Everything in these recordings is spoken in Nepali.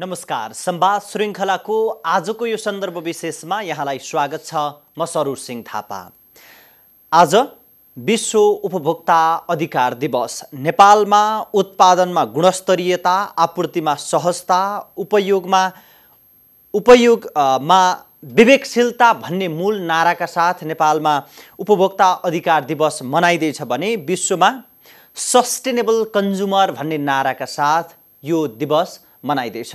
नमस्कार, संवाद श्रृङ्खलाको आजको यो सन्दर्भ विशेषमा यहाँलाई स्वागत छ। म सरूर सिंह थापा। आज विश्व उपभोक्ता अधिकार दिवस। नेपालमा उत्पादनमा गुणस्तरीयता, आपूर्तिमा सहजता, उपयोगमा विवेकशीलता भन्ने मूल नाराका साथ नेपालमा उपभोक्ता अधिकार दिवस मनाइँदैछ भने विश्वमा सस्टेनेबल कन्ज्युमर भन्ने नाराका साथ यो दिवस मनाइँदैछ।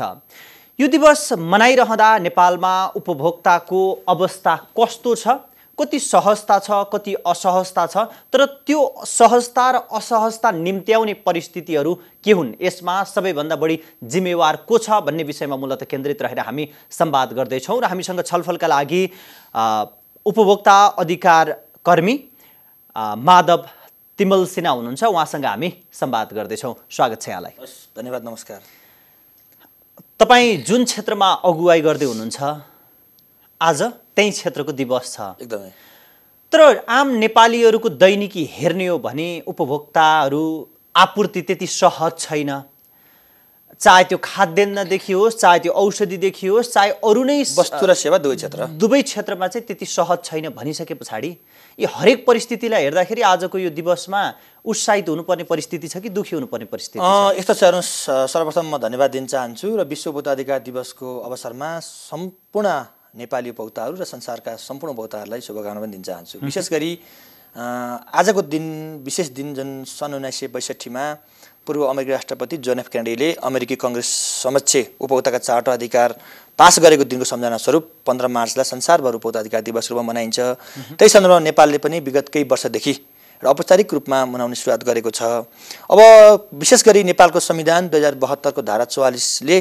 यो दिवस मनाइरहँदा नेपालमा उपभोक्ताको अवस्था कस्तो छ, कति सहजता छ, कति असहजता छ, तर त्यो सहजता र असहजता निम्त्याउने परिस्थितिहरू के हुन्, यसमा सबैभन्दा बढी जिम्मेवार को छ भन्ने विषयमा मूलतः केन्द्रित रहेर हामी संवाद गर्दैछौँ। र हामीसँग छलफलका लागि उपभोक्ता अधिकार कर्मी माधव तिमल सिन्हा हुनुहुन्छ। उहाँसँग हामी संवाद गर्दैछौँ। स्वागत छ यहाँलाई। धन्यवाद, नमस्कार। तपाईँ जुन क्षेत्रमा अगुवाई गर्दै हुनुहुन्छ आज त्यही क्षेत्रको दिवस छ एकदमै। तर आम नेपालीहरूको दैनिकी हेर्ने हो भने उपभोक्ताहरू आपूर्ति त्यति सहज छैन। चाहे त्यो खाद्यान्नदेखि होस्, चाहे त्यो औषधिदेखि होस्, चाहे अरू नै वस्तु र सेवा दुवै क्षेत्रमा चाहिँ त्यति सहज छैन भनिसके पछाडि यी हरेक परिस्थितिलाई हेर्दाखेरि आजको यो दिवसमा उत्साहित हुनुपर्ने परिस्थिति छ कि दुखी हुनुपर्ने परिस्थिति छ? यस्तो छ, हेर्नुहोस्, सर्वप्रथम म धन्यवाद दिन चाहन्छु र विश्व उपभोक्ता अधिकार दिवसको अवसरमा सम्पूर्ण नेपाली उपभोक्ताहरू र संसारका सम्पूर्ण उपभोक्ताहरूलाई शुभकामना पनि दिन चाहन्छु। विशेष गरी आजको दिन विशेष दिन जुन सन् 1962मा पूर्व अमेरिकी राष्ट्रपति जोन एफ केनेडीले अमेरिकी कङ्ग्रेस समक्ष उपभोक्ताका 4वटा अधिकार पास गरेको दिनको सम्झना स्वरूप 15 मार्चलाई संसारभर उपभोक्ता अधिकार दिवस रूपमा मनाइन्छ। त्यही सन्दर्भमा नेपालले पनि विगत केही वर्षदेखि र औपचारिक रूपमा मनाउने सुरुवात गरेको छ। अब विशेष गरी नेपालको संविधान 2072 को धारा 44ले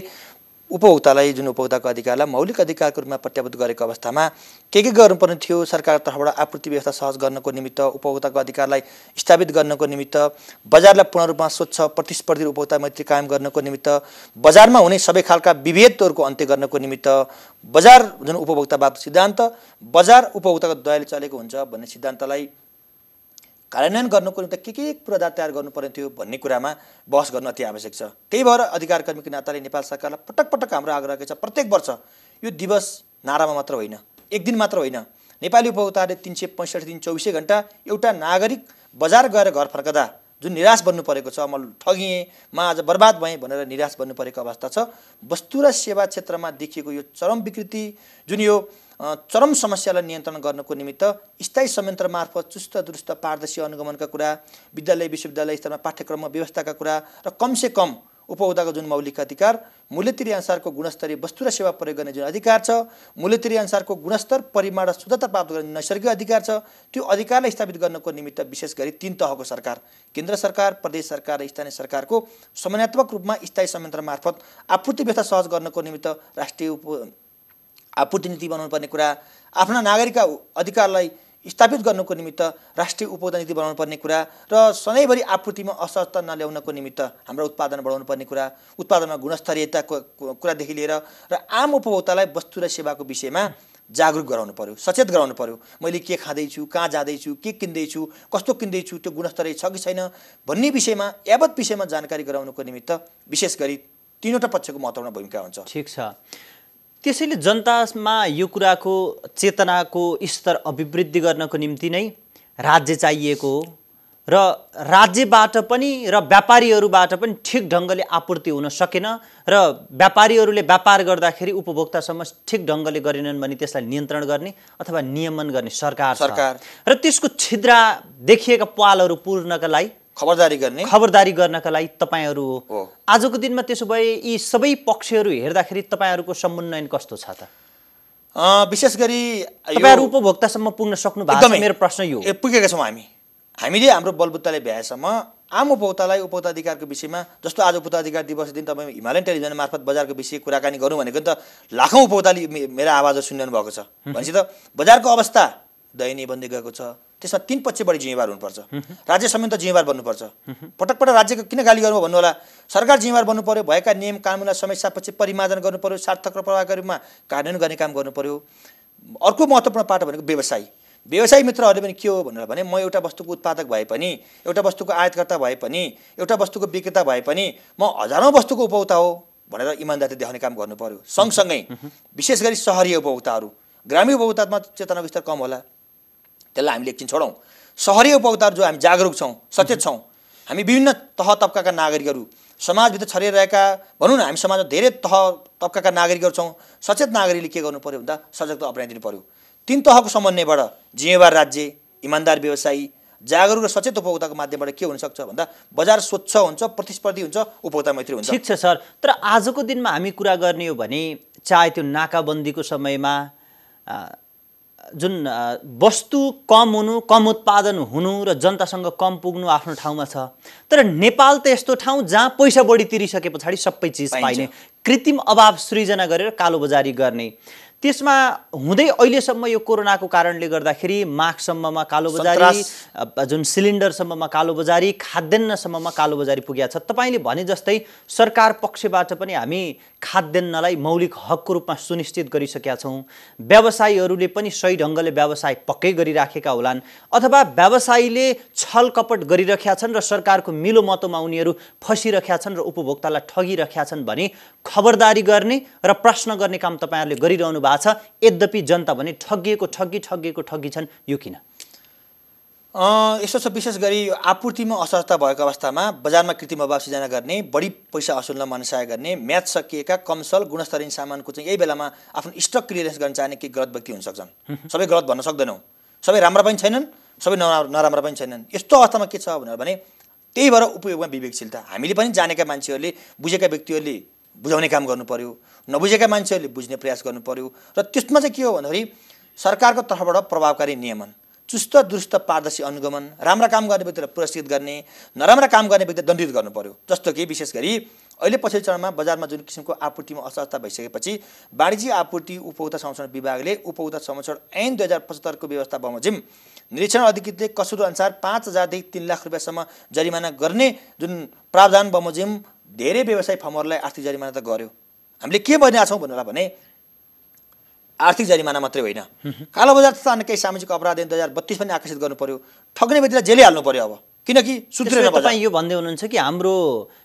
उपभोक्तालाई जुन उपभोक्ताको अधिकारलाई मौलिक अधिकारको रूपमा प्रत्याभूत गरेको अवस्थामा के गर्नुपर्ने थियो? सरकार तर्फबाट आपूर्ति व्यवस्था सहज गर्नको निमित्त, उपभोक्ताको अधिकारलाई स्थापित गर्नको निमित्त, बजारलाई पूर्ण रूपमा स्वच्छ प्रतिस्पर्धी उपभोक्ता मैत्री कायम गर्नको निमित्त, बजारमा हुने सबै खालका विभेदहरूको अन्त्य गर्नको निमित्त, बजार जुन उपभोक्तावाद सिद्धान्त, बजार उपभोक्ताको दयाले चलेको हुन्छ भन्ने सिद्धान्तलाई कार्यान्वयन गर्नको निम्ति के पूर्वाधार तयार गर्नुपर्ने थियो भन्ने कुरामा बहस गर्न अति आवश्यक छ। त्यही भएर अधिकार कर्मीको नाताले नेपाल सरकारलाई पटक पटक हाम्रो आग्रह के छ, प्रत्येक वर्ष यो दिवस नारामा मात्र होइन, एक दिन मात्र होइन, नेपाली उपभोक्ताहरूले 365 दिन 24 घण्टा एउटा नागरिक बजार गएर घर फर्कदा जुन निराश बन्नु परेको छ, म ठगिएँ, म आज बर्बाद भएँ भनेर निराश बन्नु परेको अवस्था छ। वस्तु र सेवा क्षेत्रमा देखिएको यो चरम विकृति, जुन यो चरम समस्यालाई नियन्त्रण गर्नको निमित्त स्थायी संयन्त्र मार्फत चुस्त दुरुस्त पारदर्शी अनुगमनका कुरा, विद्यालय विश्वविद्यालय स्तरमा पाठ्यक्रममा व्यवस्थाका कुरा र कमसे कम उपभोक्ताको जुन मौलिक अधिकार, मूल्यतिरी अनुसारको गुणस्तरीय वस्तु र सेवा प्रयोग गर्ने जुन अधिकार छ, मूल्यतिरी अनुसारको गुणस्तर, परिमाण र शुद्धता प्राप्त गर्ने नैसर्गिक अधिकार छ, त्यो अधिकारलाई स्थापित गर्नको निमित्त विशेष गरी 3 तहको सरकार, केन्द्र सरकार, प्रदेश सरकार र स्थानीय सरकारको समन्वयात्मक रूपमा स्थायी संयन्त्र मार्फत आपूर्ति व्यवस्था सहज गर्नको निमित्त राष्ट्रिय आपूर्ति नीति बनाउनु पर्ने कुरा, आफ्ना नागरिकका अधिकारलाई स्थापित गर्नको निमित्त राष्ट्रिय उपभोक्ता नीति बनाउनु पर्ने कुरा र सधैँभरि आपूर्तिमा असहजता नल्याउनको निमित्त हाम्रो उत्पादन बढाउनु पर्ने कुरा, उत्पादनमा गुणस्तरीयताको कुरादेखि लिएर र आम उपभोक्तालाई वस्तु र सेवाको विषयमा जागरुक गराउनु पर्यो, सचेत गराउनु पर्यो। मैले के खाँदैछु, कहाँ जाँदैछु, के किन्दैछु, कस्तो किन्दैछु, त्यो गुणस्तरीय छ कि छैन भन्ने विषयमा यावत विषयमा जानकारी गराउनुको निमित्त विशेष गरी 3वटा पक्षको महत्त्वपूर्ण भूमिका हुन्छ। ठिक छ। त्यसैले जनतामा यो कुराको चेतनाको स्तर अभिवृद्धि गर्नको निम्ति नै राज्य चाहिएको हो र राज्यबाट पनि र व्यापारीहरूबाट पनि ठिक ढङ्गले आपूर्ति हुन सकेन र व्यापारीहरूले व्यापार गर्दाखेरि उपभोक्तासम्म ठिक ढङ्गले गरेनन् भने त्यसलाई नियन्त्रण गर्ने अथवा नियमन गर्ने सरकार र त्यसको छिद्रा देखिएका पालहरू पूर्णका लागि खबरदारी गर्नका लागि तपाईहरू हो। आजको दिनमा त्यसो भए यी सबै पक्षहरू हेर्दाखेरि तपाईहरूको समन्वय कस्तो छ त? विशेष गरी तपाईहरू उपभोक्तासम्म पुग्न सक्नु भएको छ? मेरो प्रश्न यो पुगेका छौँ। हामीले हाम्रो बलबुत्ताले भ्याएसम्म आम उपभोक्तालाई उपभोक्ता अधिकारको विषयमा, जस्तो आज उपभोक्ता अधिकार दिवस दिन तपाईँ हिमालयन टेलिभिजन मार्फत बजारको विषय कुराकानी गरौँ भनेको त लाखौँ उपभोक्ताले मेरा आवाजहरू सुनिरहनु भएको छ। भनेपछि त बजारको अवस्था दयनीय बन्दै गएको छ। त्यसमा 3 पक्ष बढी जिम्मेवार हुनुपर्छ। राज्य संयन्त्र जिम्मेवार बन्नुपर्छ। पटक पटक राज्यको किन गाली गर्नु भन्नु होला, सरकार जिम्मेवार बन्नु पर्यो, भएका नियम कानुनलाई समस्यापछि परिमार्जन गर्नु पर्यो, सार्थक र प्रभावकारी रूपमा कार्यान्वयन गर्ने काम गर्नु पर्यो। अर्को महत्त्वपूर्ण पाटो भनेको व्यवसायी मित्रहरूले पनि के हो भनेर भने, म एउटा वस्तुको उत्पादक भए पनि, एउटा वस्तुको आयातकर्ता भए पनि, एउटा वस्तुको विक्रेता भए पनि म हजारौँ वस्तुको उपभोक्ता हो। भनेर इमान्दारी देखाउने काम गर्नु पर्यो। सँगसँगै विशेष गरी सहरीय उपभोक्ताहरू, ग्रामीण उपभोक्तामा चेतनाको स्तर कम होला, त्यसलाई हामीले एकछिन छोडौँ। सहरीय उपभोक्ताहरू जो हामी जागरुक छौँ, सचेत छौँ, हामी विभिन्न तह तबकाका नागरिकहरू, समाजभित्र छरिरहेका, भनौँ न हामी समाजमा धेरै तह तबकाका नागरिकहरू छौँ। सचेत नागरिकले के गर्नु पर्यो भन्दा सजगता अपनाइदिनु पर्यो। तीन तहको समन्वयबाट जिम्मेवार राज्य, इमान्दार व्यवसायी, जागरुक र सचेत उपभोक्ताको माध्यमबाट के हुनसक्छ भन्दा बजार स्वच्छ हुन्छ, प्रतिस्पर्धी हुन्छ, उपभोक्ता मैत्री हुन्छ। ठिक छ सर, तर आजको दिनमा हामी कुरा गर्ने हो भने चाहे त्यो नाकाबन्दीको समयमा जुन वस्तु कम हुनु, कम उत्पादन हुनु र जनतासँग कम पुग्नु आफ्नो ठाउँमा छ, तर नेपाल त यस्तो ठाउँ जहाँ पैसा बढी तिरिसके पछाडि सबै चिज पाइने, कृत्रिम अभाव सृजना गरेर कालोबजारी गर्ने, त्यसमा हुँदै अहिलेसम्म यो कोरोनाको कारणले गर्दाखेरि माघसम्ममा कालोबजारी, जुन सिलिन्डरसम्ममा कालोबजारी, खाद्यान्नसम्ममा कालोबजारी पुगेको छ। तपाईँले भने जस्तै सरकार पक्षबाट पनि हामी खाद्यान्नलाई मौलिक हकको रूपमा सुनिश्चित गरिसकेका छौँ। व्यवसायीहरूले पनि सही ढङ्गले व्यवसाय पक्कै गरिराखेका होलान्, अथवा व्यवसायीले छलकपट गरिरहेका छन् र सरकारको मिलो मतोमा उनीहरू फसिरहेका छन् र उपभोक्तालाई ठगिरहेका छन् भने खबरदारी गर्ने र प्रश्न गर्ने काम तपाईँहरूले गरिरहनु भएको छ। यद्यपि जनता भने ठगिएको ठगी छन्, यो किन? यस्तो छ, विशेष गरी आपूर्तिमा असहजता भएको अवस्थामा बजारमा कृत्रिम अभाव सिर्जना गर्ने, बढी पैसा असुल्न मनसाय गर्ने, म्याच सकिएका कमसल गुणस्तरीय सामानको चाहिँ यही बेलामा आफ्नो स्टक क्लियरेन्स गर्न चाहने केही गलत व्यक्ति हुन सक्छन्। सबै गलत भन्न सक्दैनौँ, सबै राम्रा पनि छैनन्, सबै नराम्रा पनि छैनन्। यस्तो अवस्थामा के छ भने त्यही भएर उपयोगमा विवेकशीलता, हामीले पनि जानेका मान्छेहरूले, बुझेका व्यक्तिहरूले बुझाउने काम गर्नु पर्यो, नबुझेका मान्छेहरूले बुझ्ने प्रयास गर्नु पर्यो। र त्यसमा चाहिँ के हो भन्दाखेरि सरकारको तर्फबाट प्रभावकारी नियमन, चुस्त दुरुस्त पारदर्शी अनुगमन, राम्रा काम गर्ने व्यक्तिलाई पुरस्कृत गर्ने, नराम्रा काम गर्ने व्यक्तिलाई दण्डित गर्नु पर्यो। जस्तो कि विशेष गरी अहिले पछिल्लो चरणमा बजारमा जुन किसिमको आपूर्तिमा असहजता भइसकेपछि वाणिज्य आपूर्ति उपभोक्ता संरक्षण विभागले उपभोक्ता संरक्षण ऐन 2075 को व्यवस्था बमोजिम निरीक्षण अधिकृतले कसुर अनुसार 5,000 देखि 3 लाख रुपियाँसम्म जरिमाना गर्ने जुन प्रावधान बमोजिम धेरै व्यवसायी फर्महरूलाई आर्थिक जरिमाना त गर्यो। हामीले के भनिरहेका छौँ भन्नुलाई भने आर्थिक जरिमाना मात्रै होइन, कालोबजार जस्ता अन्य केही सामाजिक अपराध ऐन 2032 पनि आकर्षित गर्नु पर्यो। ठग्ने व्यक्तिलाई जेलै हाल्नु पर्यो अब, किनकि सुध्रेन बजार। तपाईँ यो भन्दै हुनुहुन्छ कि हाम्रो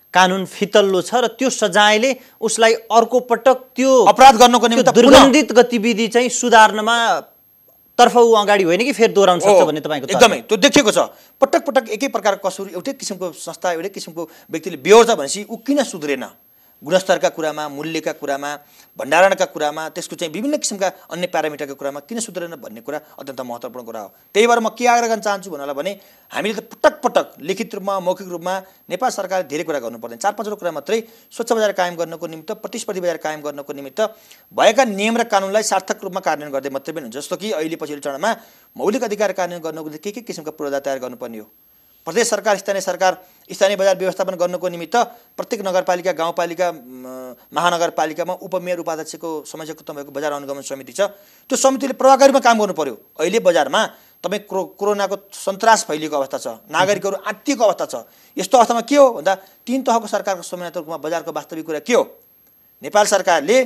कानुन फितल्लो छ र त्यो सजायले उसलाई अर्को पटक त्यो अपराध गर्नको निमित्त दुर्गन्धित गतिविधि चाहिँ सुधार्नमा तर्फ अगाडि होइन कि फेरि दोहोऱ्याउन सक्छ भन्ने तपाईँको एकदमै त्यो देखिएको छ। पटक पटक एकै प्रकारको कसुर एउटै किसिमको संस्था, एउटै किसिमको व्यक्तिले बेहोर्छ भनेपछि ऊ किन सुध्रेन? गुणस्तरका कुरामा, मूल्यका कुरामा, भण्डारणका कुरामा, त्यसको चाहिँ विभिन्न किसिमका अन्य प्यारामिटरका कुरामा किन सुध्रेन भन्ने कुरा अत्यन्त महत्त्वपूर्ण कुरा हो। त्यही भएर म के आग्रह गर्न चाहन्छु भन्नलाई भने हामीले त पटक पटक लिखित रूपमा, मौखिक रूपमा नेपाल सरकारले धेरै कुरा गर्नु पर्दैन। 4-5 कुरा मात्रै स्वच्छ बजार कायम गर्नको निमित्त, प्रतिस्पर्धी बजार कायम गर्नको निमित्त भएका नियम र कानुनलाई सार्थक रूपमा कार्यान्वयन गर्दै मात्रै पनि हुन्छ। जस्तो कि अहिले पछिल्लो चरणमा मौलिक अधिकार कार्यान्वयन गर्नको निम्ति के किसिमका पूर्वाधार तयार गर्नुपर्ने हो। प्रदेश सरकार, स्थानीय बजार व्यवस्थापन गर्नको निमित्त प्रत्येक नगरपालिका, गाउँपालिका, महानगरपालिकामा उपमेयर, उपाध्यक्षको समस्या खत्म भएको बजार अनुगमन समिति छ। त्यो समितिले प्रभावकारी रूपमा काम गर्नु पर्यो। अहिले बजारमा तपाईँ कोरोनाको सन्तास फैलिएको अवस्था छ, नागरिकहरू आत्तिएको अवस्था छ। यस्तो अवस्थामा के हो भन्दा 3 तहको सरकारको संयन्त्रको रूपमा बजारको वास्तविक कुरा के हो? नेपाल सरकारले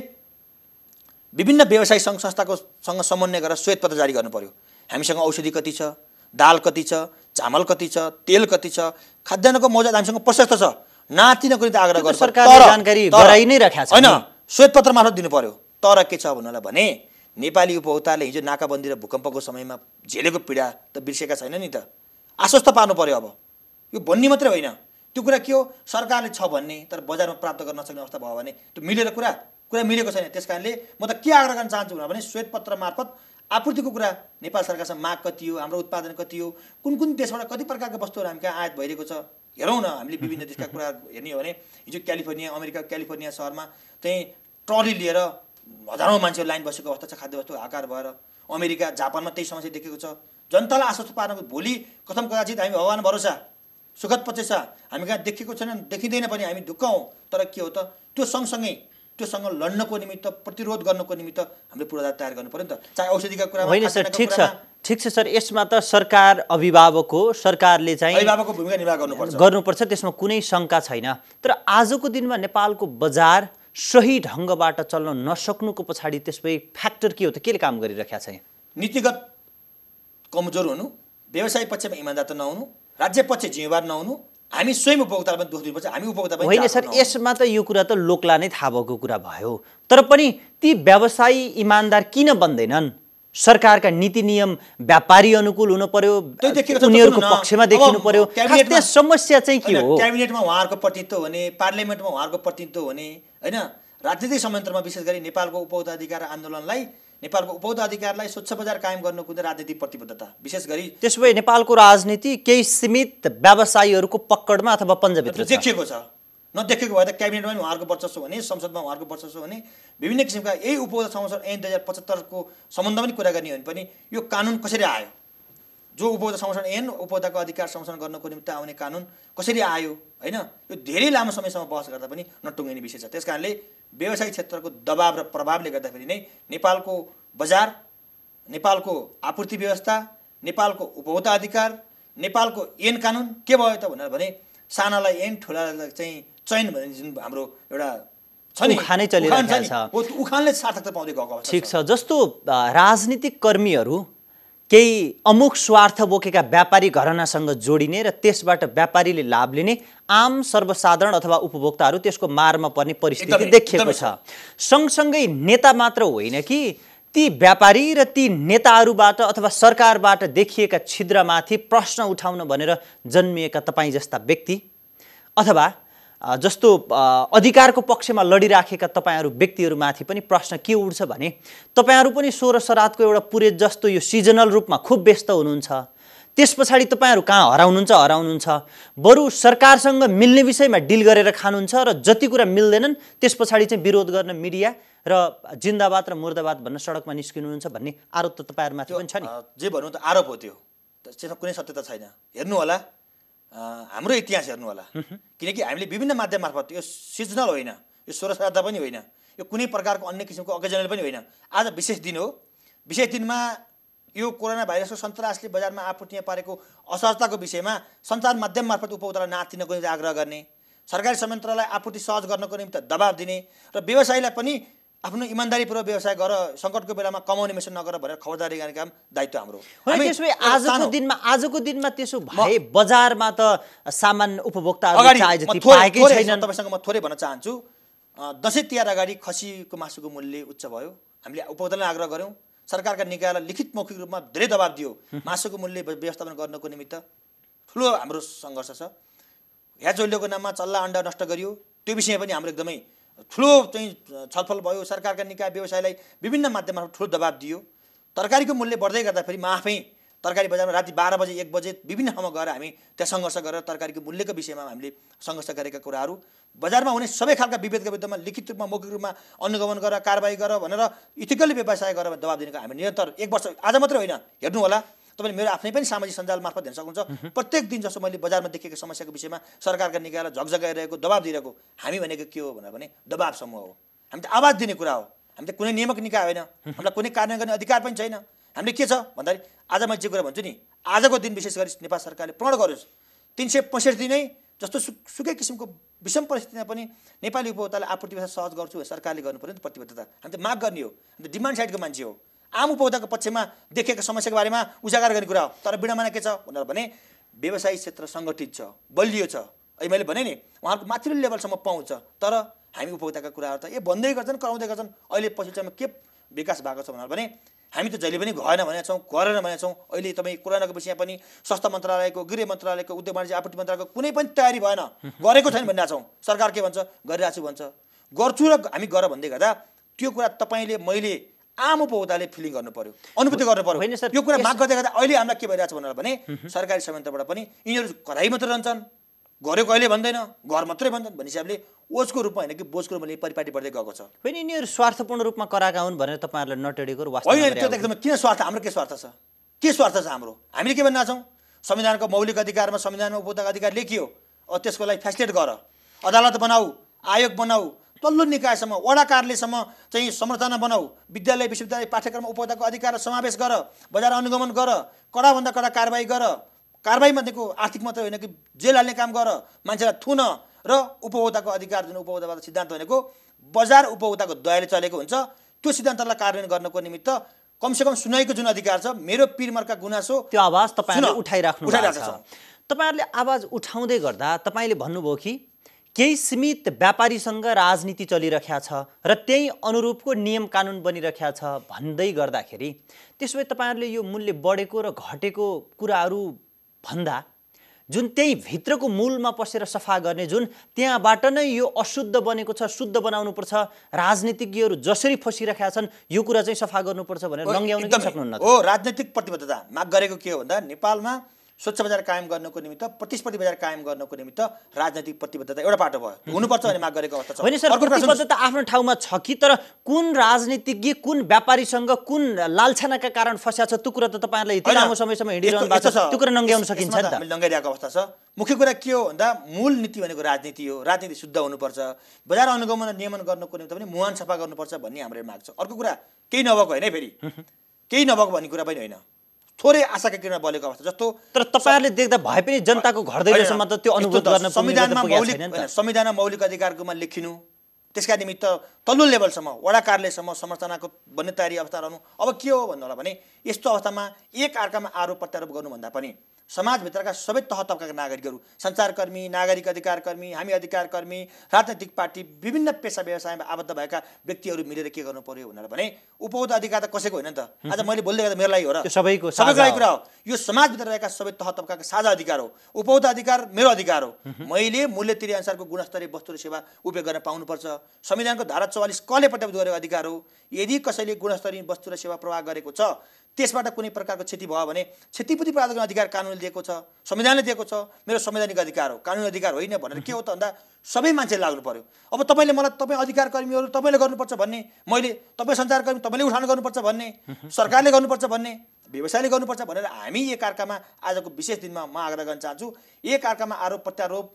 विभिन्न व्यवसायी सङ्घ संस्थाकोसँग समन्वय गरेर श्वेतपत्र जारी गर्नु पर्यो। हामीसँग औषधि कति छ, दाल कति छ, चामल कति छ, तेल कति छ, खाद्यान्नको मौजत हामीसँग प्रशस्त छ, नातिनको निम्ति आग्रह गर्नु पर्यो। सरकारले जानकारी गराइ नै राखेको छ हैन, श्वेतपत्र मार्फत दिनु पर्यो। तर के छ भन्नलाई भने नेपाली उपभोक्ताले हिजो नाकाबन्दी र भूकम्पको समयमा झेलेको पीडा त बिर्सेका छैन नि त। आश्वस्त पार्नु पर्यो। अब यो भन्ने मात्रै होइन, त्यो कुरा के हो, सरकारले छ भन्ने तर बजारमा प्राप्त गर्न नसक्ने अवस्था भयो भने त्यो मिलेर कुरा मिलेको छैन। त्यसकारणले म त के आग्रह गर्न चाहन्छु भने श्वेतपत्र मार्फत आपूर्तिको कुरा, नेपाल सरकारसँग माग कति हो, हाम्रो उत्पादन कति हो, कुन देशबाट कति प्रकारका वस्तुहरू हामी कहाँ आयात भइरहेको छ हेरौँ न। हामीले विभिन्न देशका कुरा हेर्ने हो भने हिजो अमेरिका क्यालिफोर्निया सहरमा चाहिँ ट्रली लिएर हजारौँ मान्छेहरू लाइन बसेको अवस्था छ, खाद्य वस्तु आकार भएर। अमेरिका, जापानमा त्यही समस्या देखेको छ। जनतालाई आश्वस्त पार्नको भोलि कथम कदाचित हामी भगवान भरोसा सुखद पक्ष छ, हामी कहाँ देखेको छैन, देखिँदैन पनि, हामी ढुक्क हौँ। तर के हो त, त्यो सँगसँगै त्योसँग लड्नको निमित्त, प्रतिरोध गर्नको निमित्त हामीले पूर्वाधार तयार गर्नु पर्यो नि त। चाहे औषधिका कुरा होइन सर, ठिक छ सर। यसमा त सरकार अभिभावक हो, सरकारले चाहिँ अभिभावकको भूमिका निर्वाह गर्नुपर्छ, त्यसमा कुनै शङ्का छैन। तर आजको दिनमा नेपालको बजार सही ढङ्गबाट चल्न नसक्नुको पछाडि त्यसपछि फ्याक्टर के हो त? केले काम गरिरहेको छ? नीतिगत कमजोर हुनु, व्यवसाय पक्षमा इमान्दार नहुनु, राज्य पक्ष जिम्मेवार नहुनु, हामी स्वयं उपभोक्तालाई पनि दोष दिनुपर्छ, हामी उपभोक्ता पनि होइन सर, यसमा त यो कुरा त लोकला नै थाहा भएको कुरा भयो। तर पनि ती व्यवसायी इमान्दार किन बन्दैनन्? सरकारका नीति नियम व्यापारी अनुकूल हुनु पर्यो, उनीहरूको पक्षमा देखिनु पर्यो। खास समस्या चाहिँ के हो? क्याबिनेटमा उहाँहरूको प्रतिनिधित्व हुने, पार्लियामेन्टमा उहाँहरूको प्रतिनिधित्व हुने, होइन, राजनीतिक संयन्त्रमा विशेष गरी नेपालको उपभोक्ता अधिकार आन्दोलनलाई, नेपालको उपभोक्ता अधिकारलाई स्वच्छ बजार कायम गर्नुको राजनीतिक प्रतिबद्धता विशेष गरी। त्यसो भए नेपालको राजनीति केही सीमित व्यवसायीहरूको पक्कडमा अथवा पन्जाभित्र देखिएको छ। नदेखेको भए त क्याबिनेटमा पनि उहाँहरूको वर्चस्व हुने, संसदमा उहाँहरूको वर्चस्व हुने, विभिन्न किसिमका यही उपभोक्ता संरक्षण ऐन 2075 को सम्बन्धमा पनि कुरा गर्ने हो भने पनि यो कानुन कसरी आयो, जो उपभोक्ता संरक्षण ऐन उपभोक्ताको अधिकार संरक्षण गर्नको निम्ति आउने कानुन कसरी आयो, होइन, यो धेरै लामो समयसम्म बहस गर्दा पनि नटुङ्गिने विषय छ। त्यस कारणले व्यवसायिक क्षेत्रको दबाव र प्रभावले गर्दाखेरि नै नेपालको बजार, नेपालको आपूर्ति व्यवस्था, नेपालको उपभोक्ता अधिकार, नेपालको ऐन कानुन के भयो त भने सानालाई ऐन, ठुलालाई चाहिँ चयन भन्ने जुन हाम्रो एउटा छ नि, उखानै चलिरहेको छ, उखानले सार्थकता पाउँदै गएको अवस्था। ठिक छ। जस्तो राजनीतिक कर्मीहरू केही अमुक स्वार्थ बोकेका व्यापारी घरानासँग जोडिने र त्यसबाट व्यापारीले लाभ लिने, आम सर्वसाधारण अथवा उपभोक्ताहरू त्यसको मारमा पर्ने परिस्थिति देखिएको छ। सँगसँगै नेता मात्र होइन कि ती व्यापारी र ती नेताहरूबाट अथवा सरकारबाट देखिएका छिद्रमाथि प्रश्न उठाउन भनेर जन्मिएका तपाईँ जस्ता व्यक्ति अथवा जस्तो अधिकारको पक्षमा लडिराखेका तपाईँहरू व्यक्तिहरूमाथि पनि प्रश्न के उठ्छ भने तपाईँहरू पनि सोह्र सरातको एउटा पुरेत जस्तो यो सिजनल रूपमा खुब व्यस्त हुनुहुन्छ। त्यस पछाडि तपाईँहरू कहाँ हराउनुहुन्छ, बरु सरकारसँग मिल्ने विषयमा डिल गरेर खानुहुन्छ र जति कुरा मिल्दैनन् त्यस पछाडि चाहिँ विरोध गर्न मिडिया र जिन्दाबाद र मुर्दाबाद भन्न सडकमा निस्किनुहुन्छ भन्ने आरोप त तपाईँहरूमाथि पनि छ नि। जे भनौँ त आरोप हो, त्यो त्यसमा कुनै सत्यता छैन। हेर्नु होला हाम्रो इतिहास हेर्नु होला, किनकि हामीले विभिन्न माध्यम मार्फत, यो सिजनल होइन, यो सोह्र श्राद्ध पनि होइन, यो कुनै प्रकारको अन्य किसिमको अकेजनल पनि होइन, आज विशेष दिन हो। विशेष दिनमा यो कोरोना भाइरसको सन्तासले बजारमा आपूर्तिमा पारेको असहजताको विषयमा सञ्चार माध्यम मार्फत उपभोक्तालाई नाथ दिनको निम्ति आग्रह गर्ने, सरकारी संयन्त्रलाई आपूर्ति सहज गर्नको निम्ति दबाब दिने र व्यवसायीलाई पनि आफ्नो इमान्दारीपूर्वक व्यवसाय गर, सङ्कटको बेलामा कमाउने मेसिन नगर भनेर खबरदारी गर्ने काम दायित्व हाम्रो। त्यसो भए आजको दिनमा त्यसो भए बजारमा त सामान्य उपभोक्ताहरू चाहे जति पाएकै छैनन्। तपाईसँग म थोरै भन्न चाहन्छु, दसैँ तिहार अगाडि खसीको मासुको मूल्य उच्च भयो, हामीले उपभोक्तालाई आग्रह गऱ्यौँ, सरकारका निकायलाई लिखित मौखिक रूपमा धेरै दबाब दियो, मासुको मूल्य व्यवस्थापन गर्नको निमित्त ठुलो हाम्रो सङ्घर्ष छ। ह्याज ओइलको नाममा चल्ला अन्डा नष्ट गरियो, त्यो विषयमा पनि हाम्रो एकदमै ठुलो चाहिँ छलफल भयो। सरकारका निकाय व्यवसायलाई विभिन्न माध्यमबाट ठुलो दबाब दियो। तरकारीको मूल्य बढ्दै गर्दाखेरि म आफै तरकारी बजारमा राति 12 बजे 1 बजे विभिन्न ठाउँमा गएर हामी त्यहाँ सङ्घर्ष गरेर तरकारीको मूल्यको विषयमा हामीले सङ्घर्ष गरेका कुराहरू, बजारमा हुने सबै खालका विभेदका विरुद्धमा लिखित रूपमा मौखिक रूपमा अनुगमन गर, कारबाही गर भनेर इथिकली व्यवसाय गरेर दबाब दिनेको हामी निरन्तर 1 वर्ष, आज मात्रै होइन, हेर्नु होला तपाईँले मेरो आफ्नै पनि सामाजिक सञ्जाल मार्फत हेर्न सक्नुहुन्छ। प्रत्येक दिन जस्तो मैले बजारमा देखेको समस्याको विषयमा सरकारका निकायलाई झकझगाइरहेको, दबाब दिइरहेको। हामी भनेको के हो भने दबाब समूह हो, हामी त आवाज दिने कुरा हो, हामी त कुनै नियामक निकाय होइन, हामीलाई कुनै कार्यान्वयन गर्ने अधिकार पनि छैन। हामीले के छ भन्दाखेरि आज मैले जे कुरा भन्छु नि, आजको दिन विशेष गरी नेपाल सरकारले प्रण गरोस् 365 दिनै जस्तो सुकै किसिमको विषम परिस्थितिमा पनि नेपाली उपभोक्तालाई आपूर्ति व्यवस्था सहज गर्छु सरकारले गर्नुपर्ने प्रतिबद्धता हामी त माग गर्ने हो, हामी त डिमान्ड साइडको मान्छे हो। आम उपभोक्ताको पक्षमा देखेको समस्याको बारेमा उजागर गर्ने कुरा हो। तर बिडामाना के छ भनेर भने व्यवसायिक क्षेत्र सङ्गठित छ, बलियो छ। अहिले मैले भने नि उहाँहरूको माथिल्लो लेभलसम्म पहुँच छ, तर हामी उपभोक्ताका कुराहरू त भन्दै गर्छन्, कराउँदै गर्छन्। अहिले पछि चाहिँ के विकास भएको छ भनेर भने हामी त जहिले पनि भएन भनेका छौँ, गरेन भनेका छौँ। अहिले तपाईँ कोरोनाको विषयमा पनि स्वास्थ्य मन्त्रालयको, गृह मन्त्रालयको, उद्योग वाणिज्य आपूर्ति मन्त्रालयको कुनै पनि तयारी भएन, गरेको छैन भनिरहेको छौँ। सरकार के भन्छ, गरिरहेको छु भन्छ, गर्छु र हामी गर भन्दै गर्दा त्यो कुरा तपाईँले मैले आम उपभोक्ताले फिलिङ गर्नु पर्यो, अनुभूति गर्नु पर्यो। यो कुरा माग गर्दै गर्दा अहिले हामीलाई के भइरहेको छ भनेर भने सरकारी संयन्त्रबाट पनि यिनीहरू कराई मात्रै रहन्छन्, गरेको अहिले भन्दैन, घर मात्रै भन्छन् भन्ने हिसाबले ओजको रूपमा होइन कि बोझको रूपमा परिपाटी बढ्दै गएको छ। होइन यिनीहरू स्वार्थपूर्ण रूपमा कराएका हुन् भनेर तपाईँहरूलाई नटेडेको होइन, त्यो त एकदमै किन स्वार्थ, हाम्रो के स्वार्थ छ, के स्वार्थ छ हाम्रो? हामीले के भन्न छौँ, संविधानको मौलिक अधिकारमा संविधानमा उपभोक्ताको अधिकार लेखियो, त्यसको लागि फेसिलिटेट गर, अदालत बनाऊ, आयोग बनाऊ, तल्लो निकायसम्म, वडा कार्यालयसम्म चाहिँ संरचना बनाऊ, विद्यालय विश्वविद्यालय पाठ्यक्रममा उपभोक्ताको अधिकारलाई समावेश गर, बजार अनुगमन गर, कडाभन्दा कडा कारबाही गर। कारबाही मध्येको आर्थिक मात्रै होइन कि जेल हाल्ने काम गर, मान्छेलाई थुन र उपभोक्ताको अधिकार जुन उपभोक्तावाद सिद्धान्त भनेको बजार उपभोक्ताको दयाले चलेको हुन्छ, त्यो सिद्धान्तलाई कार्यान्वयन गर्नको निमित्त कमसेकम सुनाइको जुन अधिकार छ, मेरो पिरमर्का गुनासो त्यो आवाज तपाईँले उठाइराख्नु भएको छ। तपाईहरुले आवाज उठाउँदै गर्दा तपाईले भन्नुभयो कि केही सीमित व्यापारीसँग राजनीति चलिरहेको छ र त्यही अनुरूपको नियम कानुन बनिरहेको छ भन्दै गर्दाखेरि त्यसोभए तपाईहरुले यो मूल्य बढेको र घटेको कुराहरू भन्दा जुन त्यही भित्रको मूलमा पसेर सफा गर्ने जुन त्यहाँबाट नै यो अशुद्ध बनेको छ शुद्ध बनाउनु पर्छ राजनीतिज्ञहरू जसरी फसिरहेका छन् यो कुरा चाहिँ सफा गर्नुपर्छ भनेर नङ्ग्याउन किन सक्नुहुन्न हो राजनीतिक प्रतिबद्धता माग गरेको के हो भन्दा नेपालमा स्वच्छ बजार कायम गर्नको निमित्त प्रतिस्पर्धी बजार कायम गर्नको निमित्त राजनीतिक प्रतिबद्धता एउटा पाटो भयो हुनुपर्छ भन्ने माग गरेको अवस्था छ होइन सर प्रतिबद्धता आफ्नो ठाउँमा छ कि तर कुन राजनीतिज्ञ कुन व्यापारीसँग कुन लालछनाका कारण फस्या छ त्यो कुरा त तपाईहरुले यति लामो समयसम्म हिँडिरहनु भएको छ त्यो कुरा नङ्ग्याउन सकिन्छ नि त नङ्ग्याइरहेको अवस्था छ मुख्य कुरा के हो भन्दा मूल नीति भनेको राजनीति हो राजनीति शुद्ध हुनुपर्छ बजार अनुगमन र नियमन गर्नको निमित्त पनि मुहान सफा गर्नुपर्छ भन्ने हाम्रो माग छ अर्को कुरा केही नभएको होइन फेरि केही नभएको भन्ने कुरा पनि होइन थोरै आशाका किरण बलेको अवस्था जस्तो तर तपाईहरुले देख्दा भए पनि जनताको घर दैलोसम्म त त्यो अनुभूत गर्न संविधानमा मौलिक अधिकारकोमा लेखिनु त्यसका निमित्त तल्लो लेभलसम्म वडा कार्यालयसम्म संरचनाको बन्ने तयारी अवस्था रहनु अब के हो भन्नु होला भने यस्तो अवस्थामा एक अर्कामा आरोप प्रत्यारोप गर्नुभन्दा पनि समाजभित्रका सबै तह तबकाका नागरिकहरू सञ्चारकर्मी नागरिक अधिकारकर्मी हामी अधिकारकर्मी राजनैतिक पार्टी विभिन्न पेसा व्यवसायमा आबद्ध भएका व्यक्तिहरू मिलेर के गर्नु पर्यो भनेर भने उपभोक्ता अधिकार त कसैको होइन नि त आज मैले बोल्दै गर्दा मेरो लागि हो र सबैको कुरा हो यो समाजभित्र रहेका सबै तह तबकाका साझा अधिकार हो उपभोक्ता अधिकार मेरो अधिकार हो मैले मूल्य तिरे अनुसारको गुणस्तरीय वस्तु र सेवा उपयोग गर्न पाउनुपर्छ संविधानको धारा 44 कले प्रत्याभूत गरेको अधिकार हो यदि कसैले गुणस्तरीय वस्तु र सेवा प्रवाह गरेको छ त्यसबाट कुनै प्रकारको क्षति भयो भने क्षतिपूर्ति प्राप्त गर्ने अधिकार कानुनले दिएको छ संविधानले दिएको छ मेरो संवैधानिक अधिकार हो कानुनी अधिकार होइन भनेर के हो त भन्दा सबै मान्छे लाग्नु पर्यो अब तपाईले मलाई तपाई अधिकार कर्मीहरू तपाईले गर्नुपर्छ भन्ने मैले तपाई सञ्चारकर्मी तपाईले उठान गर्नुपर्छ भन्ने सरकारले गर्नुपर्छ भन्ने व्यवसायले गर्नुपर्छ भनेर हामी एक अर्कामा आजको विशेष दिनमा म आग्रह गर्न चाहन्छु एक अर्कामा आरोप प्रत्यारोप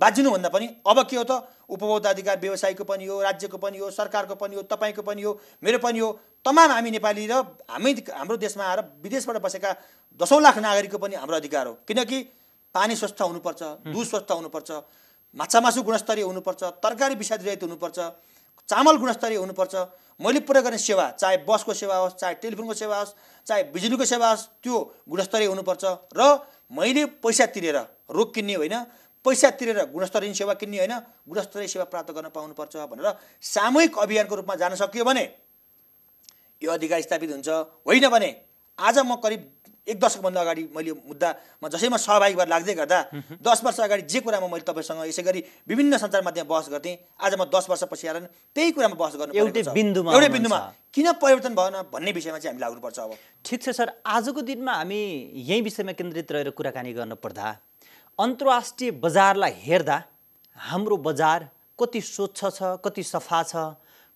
बाजिनु भन्दा पनि अब के हो त उपभोक्ता अधिकार व्यवसायको पनि हो राज्यको पनि हो सरकारको पनि हो तपाईको पनि हो मेरो पनि हो तमाम हामी नेपाली र हाम्रो देशमा आएर विदेशबाट बसेका दशौं लाख नागरिकको पनि हाम्रो अधिकार हो किनकि पानी स्वच्छ हुनुपर्छ दूध स्वच्छ हुनुपर्छ माछा मासु गुणस्तरीय हुनुपर्छ तरकारी विषादी रहित हुनुपर्छ चामल गुणस्तरीय हुनुपर्छ मैले प्रयोग गर्ने सेवा चाहे बसको सेवा होस् चाहे टेलिफोनको सेवा होस् चाहे बिजुलीको सेवा होस् त्यो गुणस्तरीय हुनुपर्छ र मैले पैसा तिरेर रोग किन्ने होइन पैसा तिरेर गुणस्तरीय सेवा किन्ने होइन गुणस्तरीय सेवा प्राप्त गर्न पाउनुपर्छ भनेर सामूहिक अभियानको रूपमा जान सकियो भने यो अधिकार स्थापित हुन्छ होइन भने आज म करिब एक दशकभन्दा अगाडि मैले मुद्दामा जसैमा सहभागी भएर लाग्दै गर्दा 10 वर्ष अगाडि जे कुरामा मैले तपाईसँग यसै गरी विभिन्न सञ्चार माध्यममा बहस गर्थेँ आज म 10 वर्षपछि आएर त्यही कुरामा बहस गर्नु एउटै बिन्दुमा किन परिवर्तन भएन भन्ने विषयमा चाहिँ हामी लाग्नुपर्छ अब ठिक छ सर आजको दिनमा हामी यही विषयमा केन्द्रित रहेर कुराकानी गर्न पर्दा अन्तर्राष्ट्रिय बजारलाई हेर्दा हाम्रो बजार कति स्वच्छ छ कति सफा छ